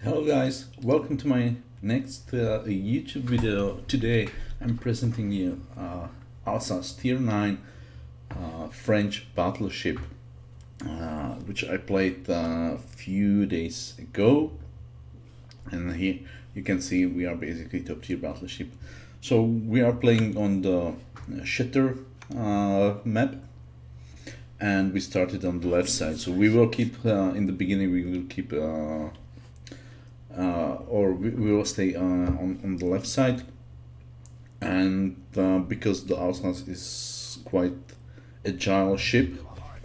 Hello guys, welcome to my next YouTube video. Today I'm presenting you Alsace Tier 9 French battleship, which I played a few days ago. And here you can see we are basically top tier battleship. So we are playing on the Shatter map, and we started on the left side. So we will keep, in the beginning we will keep or we will stay on the left side, and because the Alsace is quite agile ship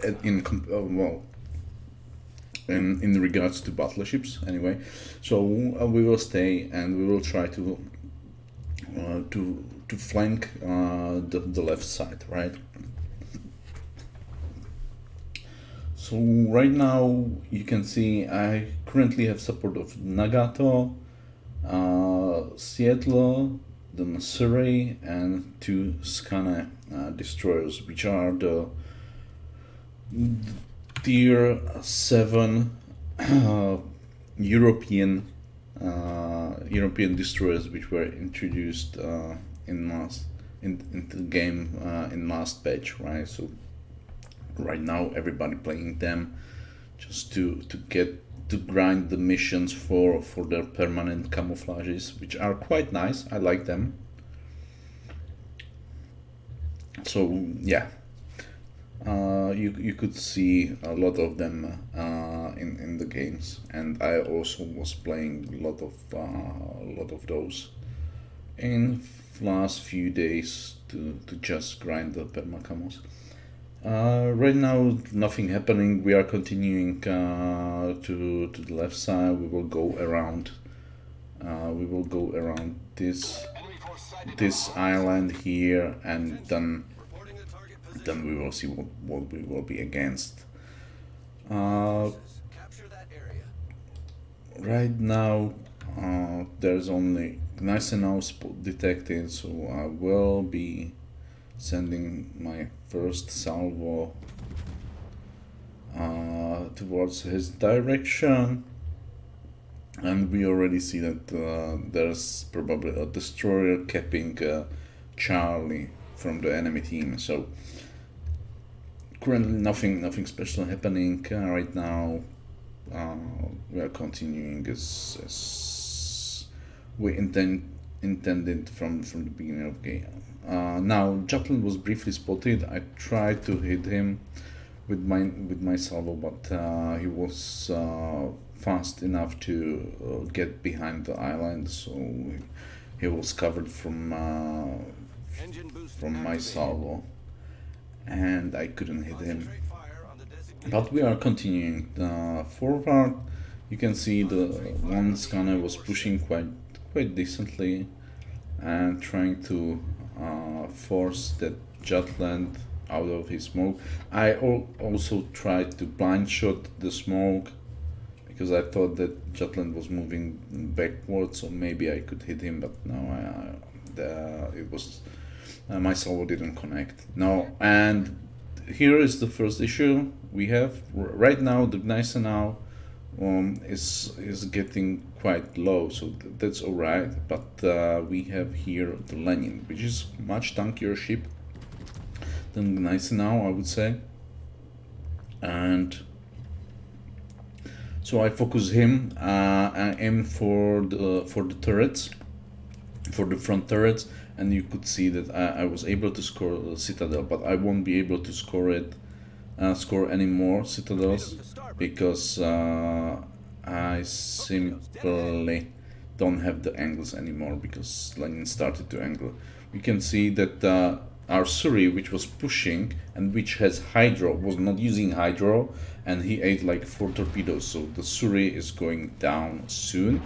well, in regards to battleships anyway, so we will stay and we will try to flank the left side, right? So right now you can see I currently have support of Nagato, Seattle, the Surrey, and two Skane destroyers, which are the tier 7 European destroyers, which were introduced into the game in last patch, right? So right now everybody playing them just to grind the missions for their permanent camouflages, which are quite nice. I like them. So yeah, you could see a lot of them in the games, and I also was playing a lot of those in last few days to just grind the permacamos. Right now, nothing happening. We are continuing to the left side. We will go around. This island here, and then we will see what we will be against. Right now, there's only nice enough spot detected, so I will be sending my first salvo towards his direction, and we already see that there's probably a destroyer capping Charlie from the enemy team. So currently nothing special happening right now. We are continuing as we intended from the beginning of the game. Now Jutland was briefly spotted. I tried to hit him with my salvo, but he was fast enough to get behind the island, so he was covered from my salvo, and I couldn't hit him. But we are continuing forward. You can see the one scanner was pushing quite decently and trying to force that Jutland out of his smoke. I also tried to blind shot the smoke because I thought that Jutland was moving backwards, so maybe I could hit him, but no, it was my salvo didn't connect. No, and here is the first issue we have right now. The Gneisenau is getting quite low, so that's all right. But we have here the Lenin, which is much tankier ship than Gneisenau, I would say. And so I focus him. I aim for the turrets, for the front turrets, and you could see that I was able to score the Citadel, but I won't be able to score any more Citadels because I simply don't have the angles anymore because Lenin started to angle. We can see that our Surrey, which was pushing and which has Hydro, was not using Hydro, and he ate like 4 torpedoes, so the Surrey is going down soon.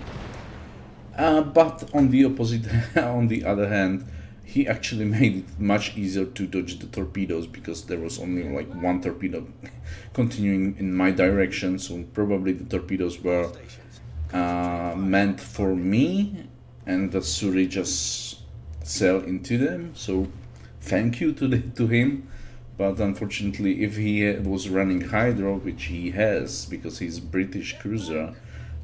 But on the on the other hand, he actually made it much easier to dodge the torpedoes because there was only like 1 torpedo continuing in my direction, so probably the torpedoes were meant for me, and the Surrey just sailed into them. So thank you to him. But unfortunately, if he was running Hydro, which he has because he's British cruiser,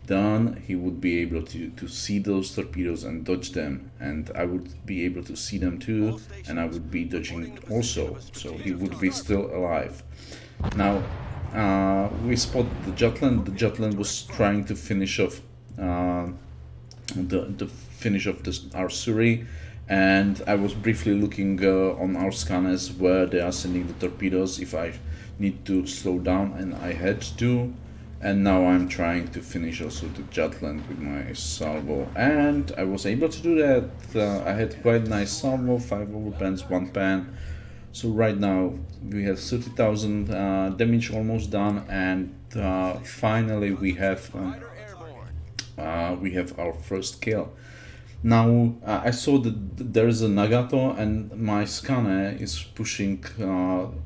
done, he would be able to see those torpedoes and dodge them, and I would be able to see them too, and I would be dodging also, so he would be still alive. Now, we spotted the Jutland. The Jutland was trying to finish off the finish of our Surrey, and I was briefly looking on our scanners where they are sending the torpedoes if I need to slow down, and I had to. And now I'm trying to finish also the Jutland with my salvo, and I was able to do that. I had quite nice salvo, 5 overpans, 1 pan. So right now we have 30,000 damage almost done, and finally we have our first kill. Now I saw that there is a Nagato, and my scanner is pushing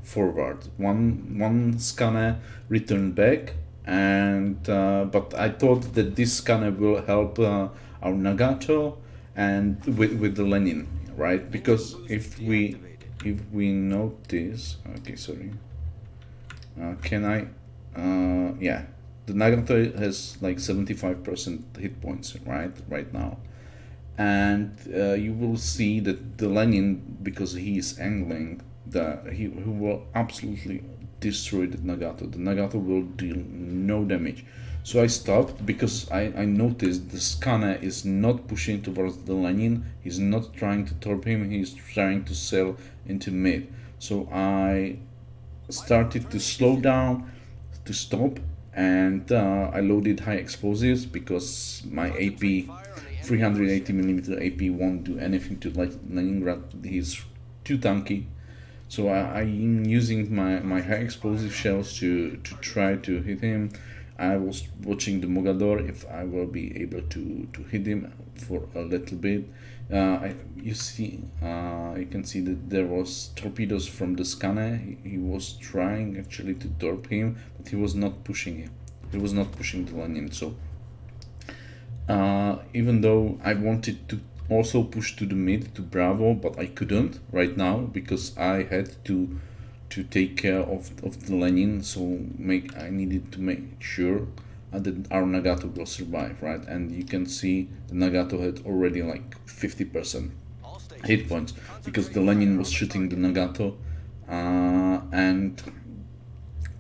forward. One scanner returned back, and but I thought that this scanner will help our Nagato and with the Lenin, right? Because if we notice, okay, sorry, can I? Yeah, the Nagato has like 75% hit points, right now, and you will see that the Lenin, because he is angling, he will absolutely destroy the Nagato. The Nagato will deal no damage. So I stopped because I noticed the scanner is not pushing towards the Lenin. He's not trying to torp him. He's trying to sail into mid. So I started to slow down, to stop, and I loaded high explosives because my AP, 380mm AP, won't do anything to Leningrad. He's too tanky. So I'm using my high explosive shells to try to hit him. I was watching the Mogador if I will be able to hit him for a little bit. You can see that there was torpedoes from the scanner. He was trying actually to torp him, but he was not pushing him. He was not pushing the Lenin. So even though I wanted to also push to the mid to Bravo, but I couldn't right now because I had to take care of the Lenin. So I needed to make sure that our Nagato will survive, right? And you can see the Nagato had already like 50% hit points because the Lenin was shooting the Nagato, and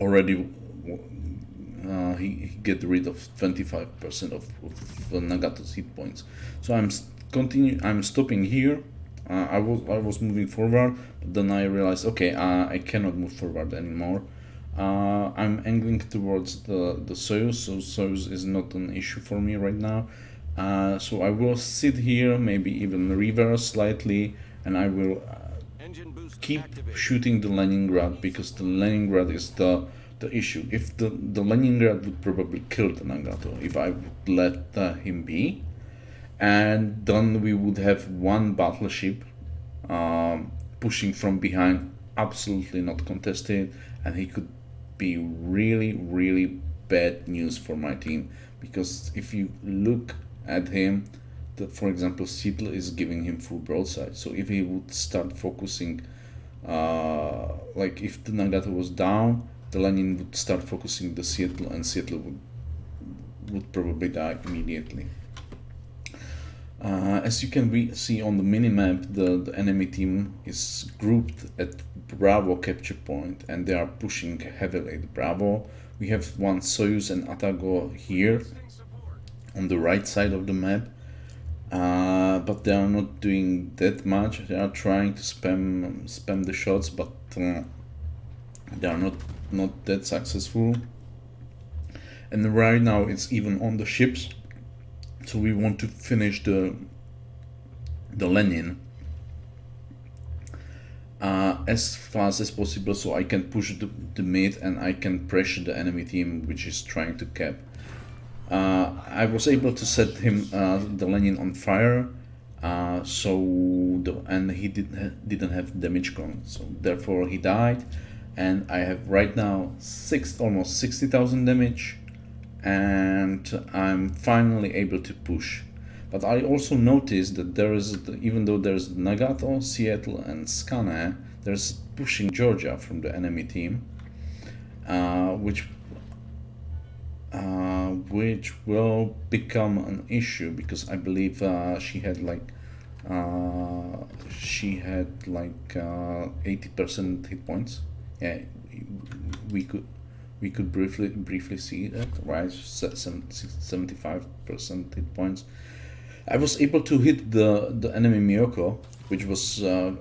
already he get rid of 25% of the Nagato's hit points. So I'm stopping here. I was moving forward, but then I realized, okay, I cannot move forward anymore. I'm angling towards the Soyuz, so Soyuz is not an issue for me right now. So I will sit here, maybe even reverse slightly, and I will keep shooting the Leningrad because the Leningrad is the issue. If the Leningrad would probably kill the Nagato if I would let him be, and then we would have one battleship pushing from behind, absolutely not contested, and he could be really, really bad news for my team. Because if you look at him, for example, Seattle is giving him full broadside. So if he would start focusing, like if the Nagato was down, the Lenin would start focusing the Seattle, and Seattle would probably die immediately. As you can see on the minimap, the enemy team is grouped at Bravo capture point, and they are pushing heavily at Bravo. We have one Soyuz and Atago here on the right side of the map, but they are not doing that much. They are trying to spam the shots, but they are not that successful. And right now it's even on the ships. So we want to finish the Lenin as fast as possible, so I can push the mid and I can pressure the enemy team which is trying to cap. I was able to set him the Lenin on fire, and he didn't have damage con, so therefore he died, and I have right now almost 60,000 damage. And I'm finally able to push. But I also noticed that even though there's Nagato, Seattle, and Skane, there's pushing Georgia from the enemy team, which which will become an issue because I believe she had like 80% hit points. Yeah, we could we could briefly see that, right? 75% hit points. I was able to hit the enemy Miyoko, which was to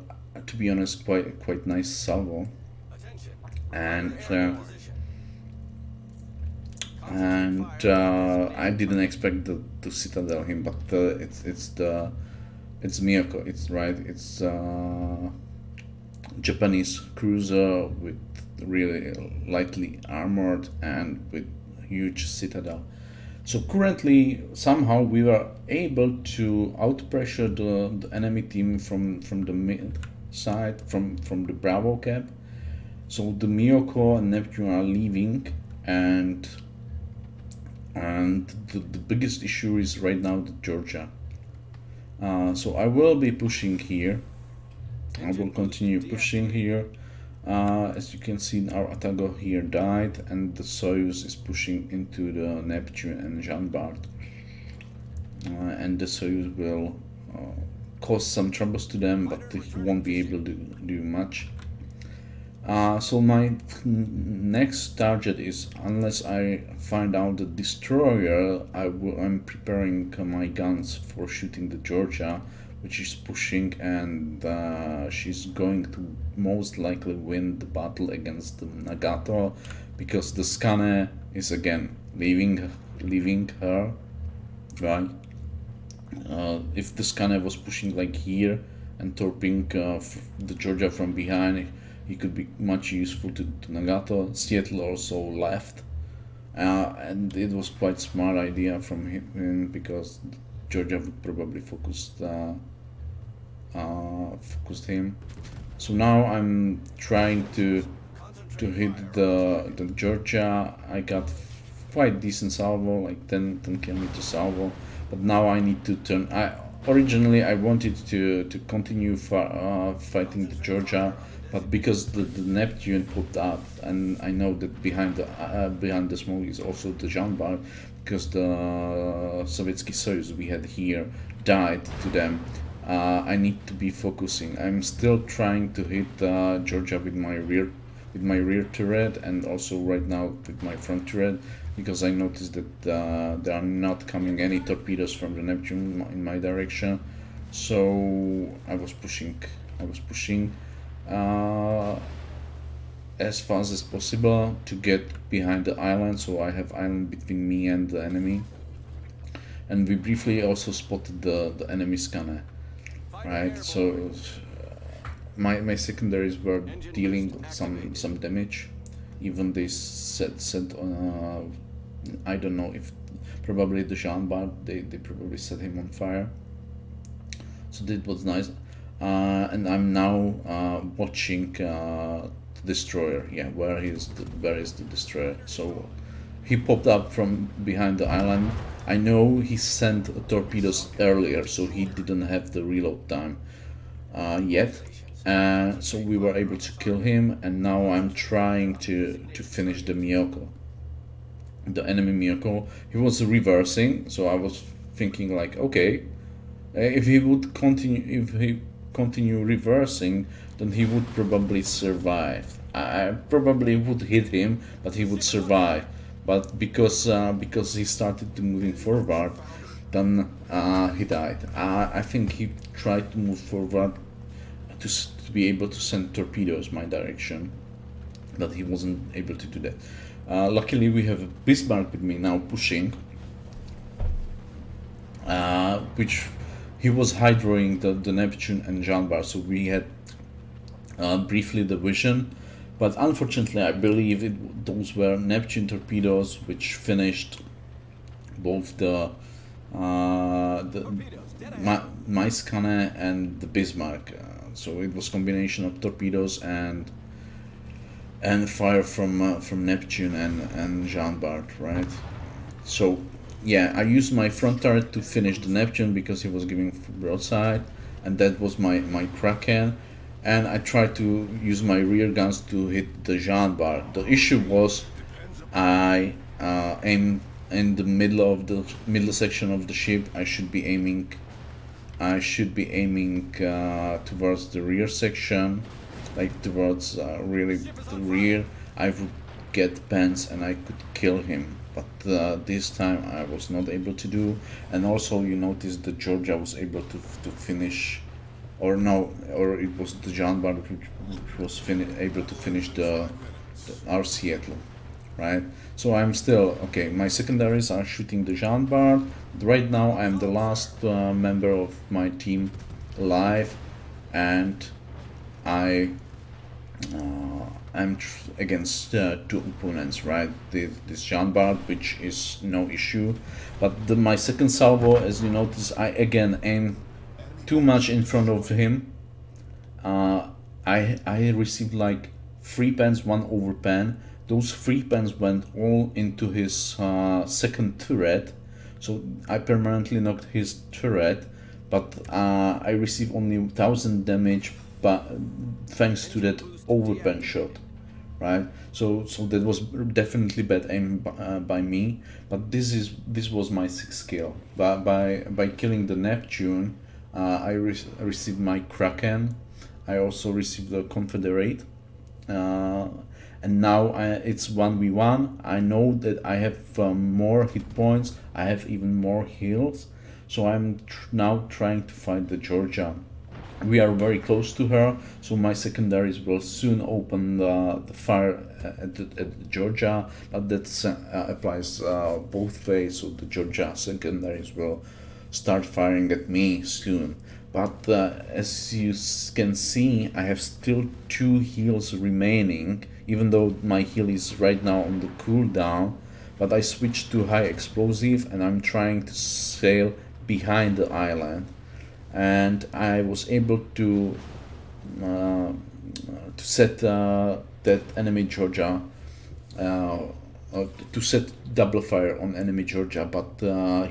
be honest quite nice salvo, and I didn't expect to citadel him, but it's Miyako. It's right. It's Japanese cruiser with really lightly armored and with huge citadel. So currently, somehow we were able to outpressure the enemy team from the mid side, from the Bravo cap. So the Miyoko and Neptune are leaving, and the biggest issue is right now the Georgia. So I will be pushing here. I will continue pushing here. As you can see, our Atago here died, and the Soyuz is pushing into the Neptune and Jean Bart. And the Soyuz will cause some troubles to them, but he won't be able to do much. So my next target is, unless I find out the destroyer, I'm preparing my guns for shooting the Georgia, which is pushing, and she's going to most likely win the battle against the Nagato, because the Skane is again leaving her, right? If the Skane was pushing like here and torping the Georgia from behind, he could be much useful to Nagato. Seattle also left, and it was quite smart idea from him because Georgia would probably focused him. So now I'm trying to hit the Georgia. I got quite decent salvo, like 10 kilometer salvo, but now I need to turn. Originally I wanted to continue fighting the Georgia, but because the Neptune popped up, and I know that behind the smoke is also the Jean Bart, because the Sovietsky Soyuz we had here died to them. I need to be focusing. I'm still trying to hit Georgia with my rear turret, and also right now with my front turret, because I noticed that there are not coming any torpedoes from the Neptune in my direction. So I was pushing as fast as possible to get behind the island, so I have island between me and the enemy. And we briefly also spotted the enemy scanner, right? So my secondaries were dealing some damage. Even they set on I don't know if probably the Jean Bart, they probably set him on fire. So that was nice. And I'm now watching the destroyer. Yeah, where is the destroyer? So he popped up from behind the island. I know he sent torpedoes earlier, so he didn't have the reload time yet. So we were able to kill him, and now I'm trying to finish the Miyoko, the enemy Miyoko. He was reversing, so I was thinking like, okay, if he continue reversing, then he would probably survive. I probably would hit him, but he would survive. But because he started to moving forward, then he died. I think he tried to move forward to be able to send torpedoes my direction, but he wasn't able to do that. Luckily, we have a Bismarck with me now pushing, which he was hydroing the Neptune and Jean Bart, so we had briefly the vision, but unfortunately I believe those were Neptune torpedoes which finished both the my scanner and the Bismarck. So it was combination of torpedoes and fire from Neptune and Jean Bart, right? So yeah, I used my front turret to finish the Neptune because he was giving broadside, and that was my Kraken. And I tried to use my rear guns to hit the Jean Bart. The issue was I aim in the middle section of the ship. I should be aiming towards the rear section, like towards really the rear. I would get Pence and I could kill him, but this time I was not able to do. And also you notice that Georgia was able to finish, or no, or it was the Jean Bart which was able to finish our Seattle, right? So I'm still okay. My secondaries are shooting the Jean Bart. Right now I'm the last member of my team alive, and I I'm against two opponents, right? This Jean Bart, which is no issue, but my second salvo, as you notice, I again aim too much in front of him. I received like 3 pens, 1 overpen. Those 3 pens went all into his second turret, so I permanently knocked his turret. But I received only 1,000 damage, but thanks to that overpen shot, right? So that was definitely bad aim by me. But this was my 6th kill. But by killing the Neptune, I received my Kraken. I also received the Confederate, and now it's 1v1. I know that I have more hit points. I have even more heals, so I'm now trying to fight the Georgia. We are very close to her, so my secondaries will soon open the fire at the Georgia, but that applies both ways, so the Georgia secondaries will start firing at me soon. But as you can see, I have still 2 heals remaining, even though my heal is right now on the cooldown. But I switched to high explosive and I'm trying to sail behind the island. And I was able to set that enemy Georgia, to set double fire on enemy Georgia, but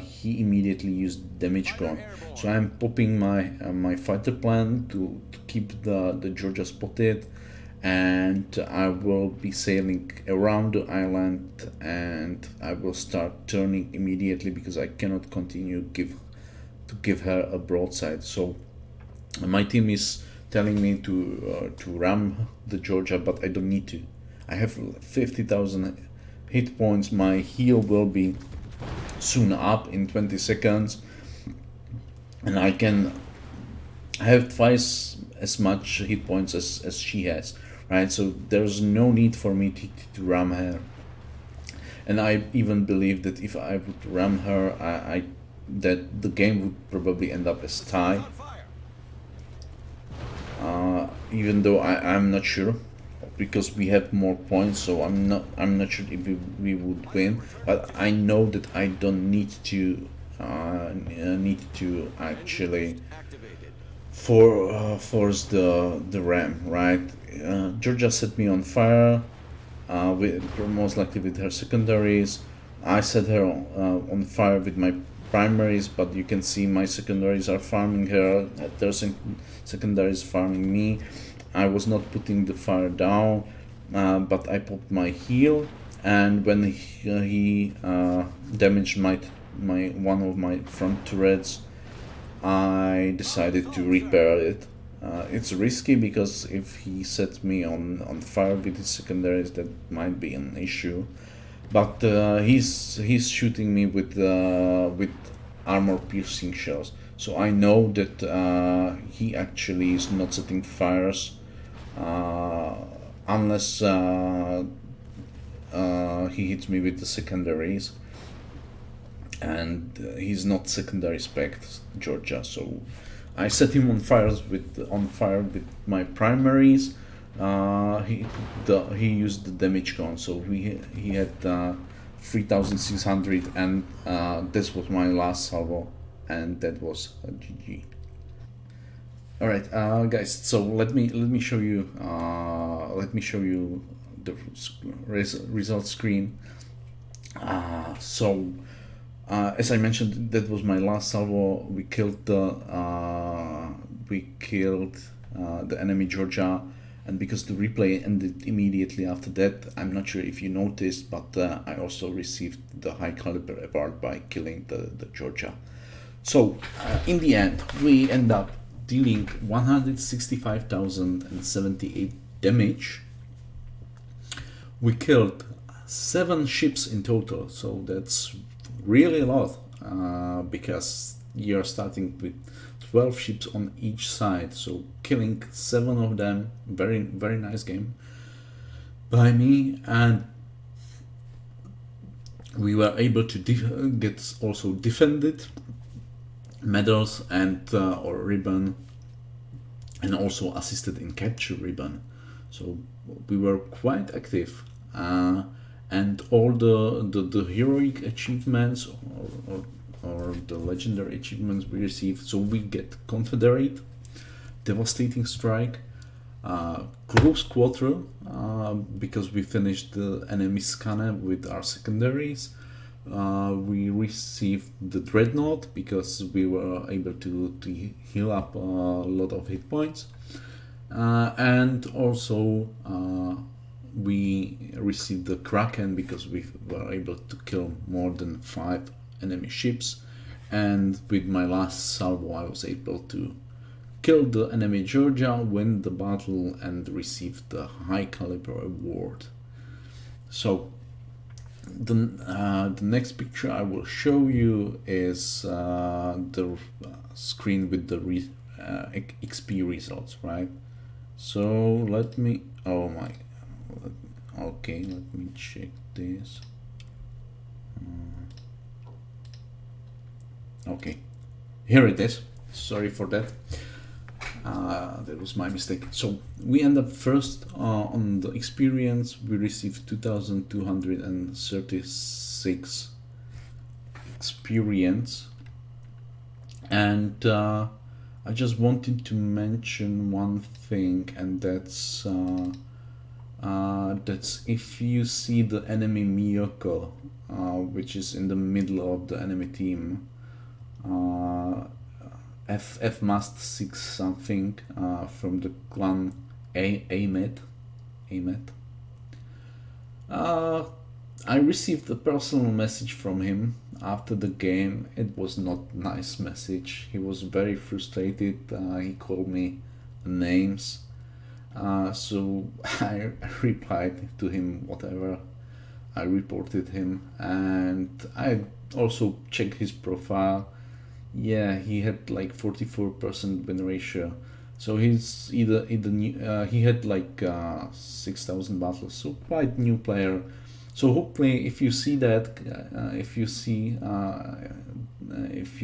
he immediately used damage gun. So I'm popping my fighter plan to keep the Georgia spotted, and I will be sailing around the island, and I will start turning immediately because I cannot continue to give her a broadside. So my team is telling me to ram the Georgia, but I don't need to. I have 50,000 hit points. My heal will be soon up in 20 seconds, and I can have twice as much hit points as she has, right? So there's no need for me to ram her. And I even believe that if I would ram her, that the game would probably end up as tie. Even though I'm not sure, because we have more points, so I'm not sure if we would win. But I know that I don't need to actually force the ram, right? Georgia set me on fire, most likely with her secondaries. I set her on fire with my primaries, but you can see my secondaries are farming her. Their secondaries farming me. I was not putting the fire down, but I popped my heal, and when he damaged my one of my front turrets, I decided to repair it. It's risky because if he sets me on fire with his secondaries, that might be an issue. But he's shooting me with armor piercing shells, so I know that he actually is not setting fires unless he hits me with the secondaries, and he's not secondary spec Georgia. So I set him on fire with my primaries. He used the damage gun, so he had 3,600, and this was my last salvo, and that was a GG. All right, guys. So let me show you the result screen. As I mentioned, that was my last salvo. We killed the enemy Georgia, and because the replay ended immediately after that, I'm not sure if you noticed, but I also received the high caliber award by killing the Georgia. So in the end, we end up dealing 165,078 damage. We killed 7 ships in total, so that's really a lot, because you're starting with 12 ships on each side, so killing 7 of them, very very nice game by me. And we were able to get also defended medals and or ribbon, and also assisted in capture ribbon, so we were quite active. And all the heroic achievements or the legendary achievements we received. So we get Confederate, Devastating Strike, Close Quarter, because we finished the enemy scanner with our secondaries. We received the Dreadnought because we were able to heal up a lot of hit points. And also we received the Kraken because we were able to kill more than 5 enemy ships, and with my last salvo I was able to kill the enemy Georgia, win the battle, and receive the high caliber award. So the next picture I will show you is the screen with the XP results, right? So let me, okay, let me check this. Okay, here it is. Sorry for that. That was my mistake. So we end up first on the experience. We received 2,236 experience, and I just wanted to mention one thing, and that's if you see the enemy Miyoko, which is in the middle of the enemy team, F must 6 something, from the clan Ahmed. I received a personal message from him after the game. It was not nice message. He was very frustrated. He called me names. So I replied to him whatever. I reported him, and I also checked his profile. Yeah, he had like 44% win ratio. So he's either new, he had like 6,000 battles, so quite new player. So hopefully, if you see that, if you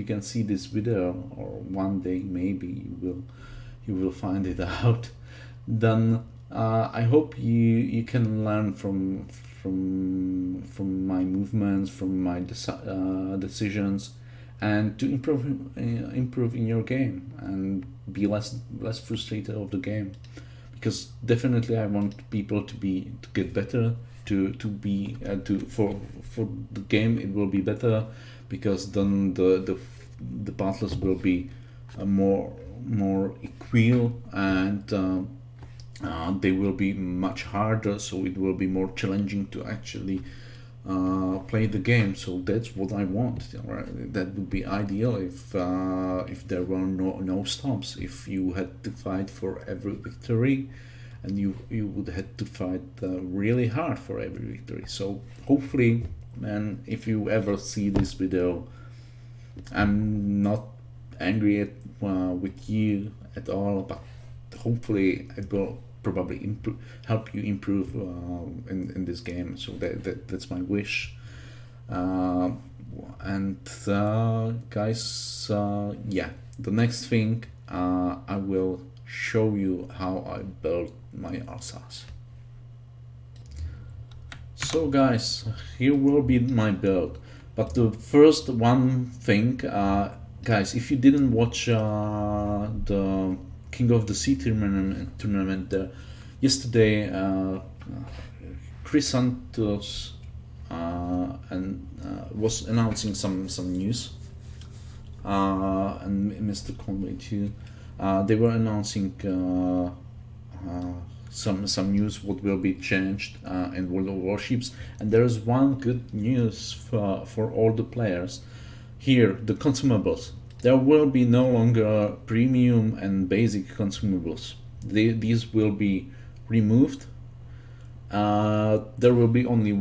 can see this video, or one day maybe you will find it out. Then I hope you can learn from my movements, from my decisions, and to improve in your game and be less frustrated of the game, because definitely I want people to get better, for the game it will be better, because then the battles will be more equal, and they will be much harder, so it will be more challenging to actually play the game. So that's what I want. Right? That would be ideal if there were no stops. If you had to fight for every victory, and you would have to fight really hard for every victory. So hopefully, man, if you ever see this video, I'm not angry with you at all, but hopefully it will probably help you improve in this game. So that's my wish. And guys, yeah, the next thing, I will show you how I built my Alsace. So guys, here will be my build, but the first one thing, guys, if you didn't watch the King of the Sea tournament yesterday, Chris Santos was announcing some news, and Mr. Conway too. They were announcing some news what will be changed in World of Warships, and there is one good news for all the players. Here, the consumables. There will be no longer premium and basic consumables. These will be removed. There will be only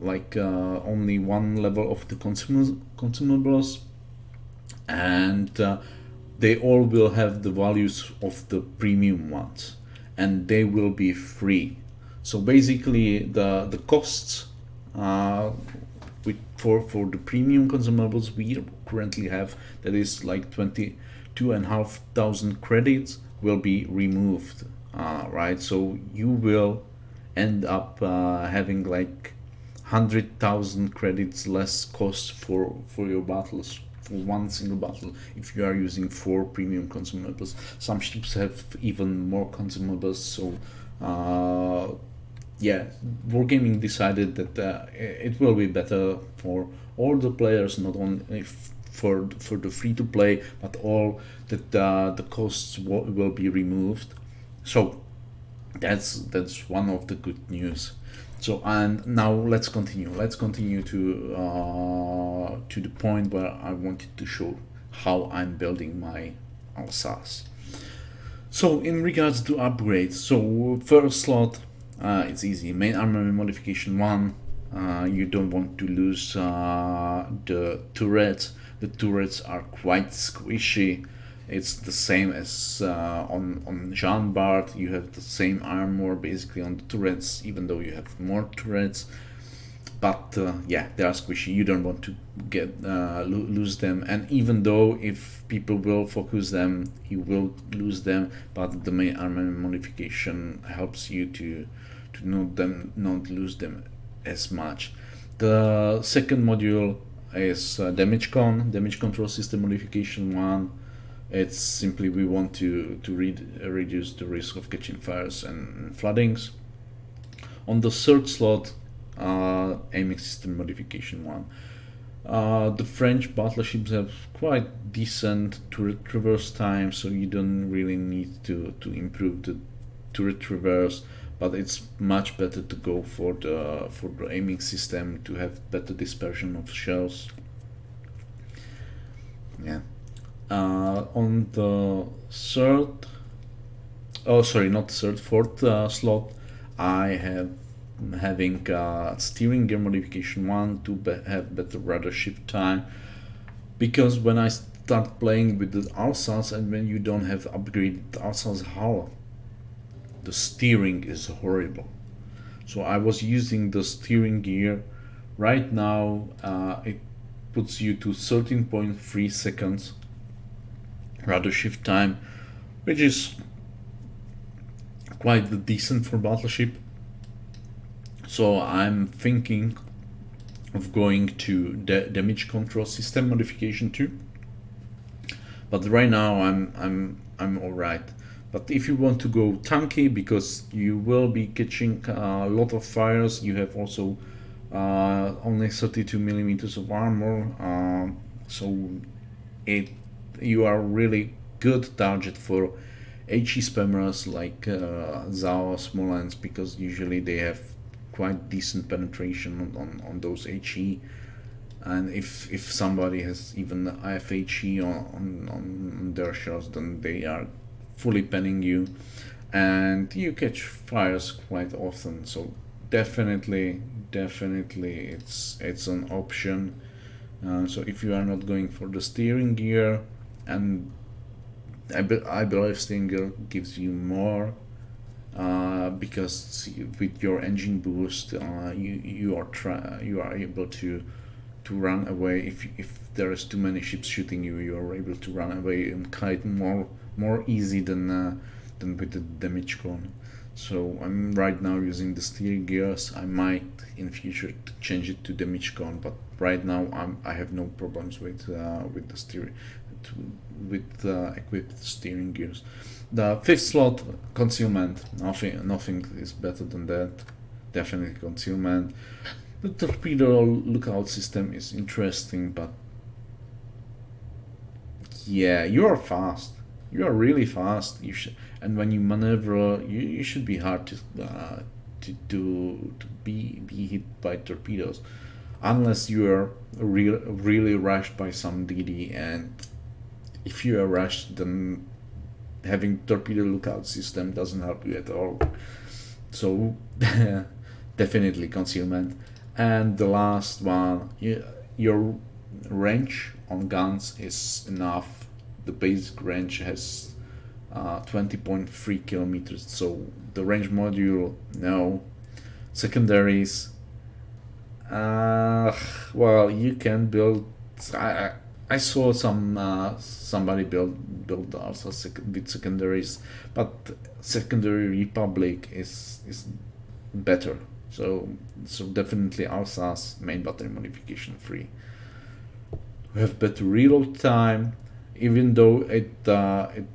only one level of the consumables, and they all will have the values of the premium ones, and they will be free. So basically, the costs for the premium consumables we currently have, that is like 22,500 credits, will be removed, right? So you will end up having like 100,000 credits less cost for your battles, for one single battle, if you are using 4 premium consumables. Some ships have even more consumables, so yeah, Wargaming decided that it will be better for all the players, not only for the free to play, but all that the costs will be removed. So that's one of the good news. So, and now let's continue. Let's continue to the point where I wanted to show how I'm building my Alsace. So in regards to upgrades, so first slot, it's easy. Main armament modification 1. You don't want to lose the turrets. The turrets are quite squishy. It's the same as on Jean Bart. You have the same armor basically on the turrets, even though you have more turrets. But yeah, they are squishy. You don't want to get lose them. And even though if people will focus them, you will lose them. But the main armament modification helps you to not lose them as much. The second module is damage control system modification 1. It's simply we want to reduce the risk of catching fires and floodings. On the third slot, aiming system modification 1. The French battleships have quite decent turret traverse time, so you don't really need to improve the turret traverse, but it's much better to go for the aiming system to have better dispersion of shells. Yeah. On the fourth slot, I have having steering gear modification 1 to have better rudder shift time, because when I start playing with the Alsace and when you don't have upgraded Alsace hull, the steering is horrible. So I was using the steering gear. Right now it puts you to 13.3 seconds rudder shift time, which is quite decent for battleship. So I'm thinking of going to damage control system modification 2. But right now I'm alright. But if you want to go tanky, because you will be catching a lot of fires, you have also only 32 millimeters of armor, so you are really good target for HE spammers like Zao, Smolensk, because usually they have quite decent penetration on those HE, and if somebody has even IFHE on their shells, then they are fully penning you, and you catch fires quite often. So definitely it's an option. So if you are not going for the steering gear, and I believe steering gear gives you more, because with your engine boost, you are able to run away. If there is too many ships shooting you, you are able to run away and kite more easy than with the damage con. So I'm right now using the steering gears. I might in future change it to damage con, but right now I have no problems with the steering with equipped steering gears. The fifth slot, concealment. Nothing is better than that. Definitely concealment. The torpedo lookout system is interesting, but yeah, you are fast. You are really fast. And when you maneuver, you should be hard to be hit by torpedoes, unless you are really rushed by some DD. And if you are rushed, then having torpedo lookout system doesn't help you at all. So definitely concealment. And the last one, your range on guns is enough. The basic range has 20.3 kilometers, so the range module, no. Secondaries, well, you can build. I saw somebody build also with secondaries, but secondary Republic is better. So definitely Alsace main battery modification 3. We have better reload time, even though it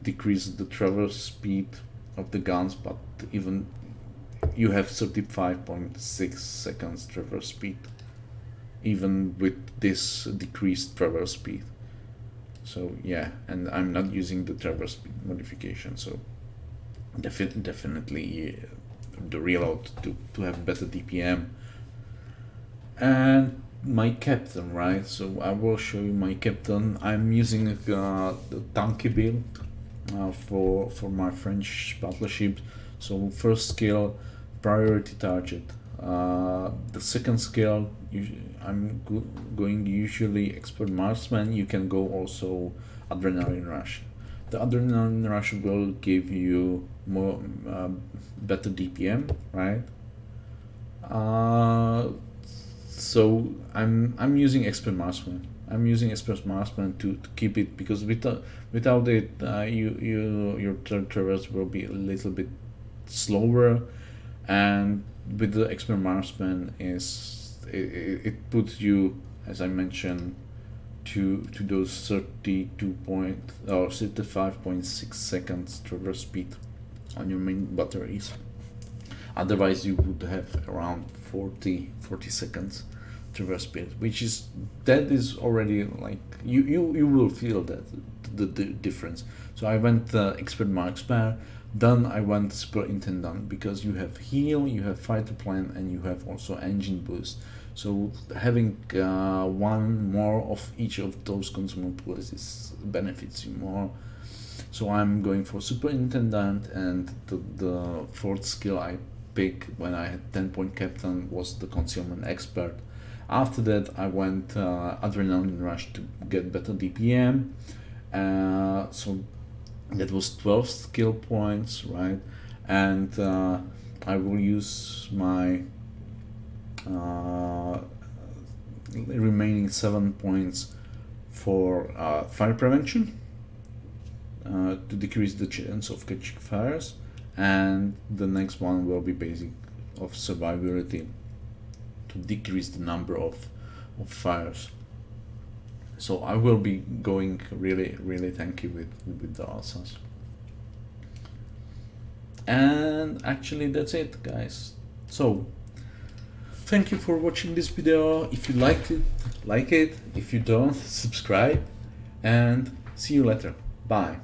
decreases the traverse speed of the guns, but even you have 35.6 seconds traverse speed, even with this decreased traverse speed. So yeah, and I'm not using the traverse speed modification, so definitely the reload to have better DPM. And my captain, right? So I will show you my captain. I'm using the tanky build for my French battleship. So first skill, priority target. The second skill, I'm going usually expert marksman. You can go also adrenaline rush. The adrenaline rush will give you more better DPM, right? So I'm using expert marksman. I'm using expert marksman to keep it, because without it your traverse will be a little bit slower, and with the expert marksman it puts you, as I mentioned, to those 35.6 seconds traverse speed on your main batteries. Otherwise you would have around 40 seconds traverse speed, which is already like you will feel that the difference. So I went expert marksman, then I went superintendent, because you have heal, you have fighter plane, and you have also engine boost. So having one more of each of those consumables benefits you more. So I'm going for superintendent, and the fourth skill I pick when I had 10-point captain was the concealment expert. After that I went adrenaline rush to get better DPM. So that was 12 skill points, right? And I will use my remaining 7 points for fire prevention, to decrease the chance of catching fires, and the next one will be basic of survivability, to decrease the number of fires. So I will be going really tanky with the Alsace. And actually that's it, guys. So thank you for watching this video. If you liked it, like it. If you don't, subscribe, and see you later. Bye.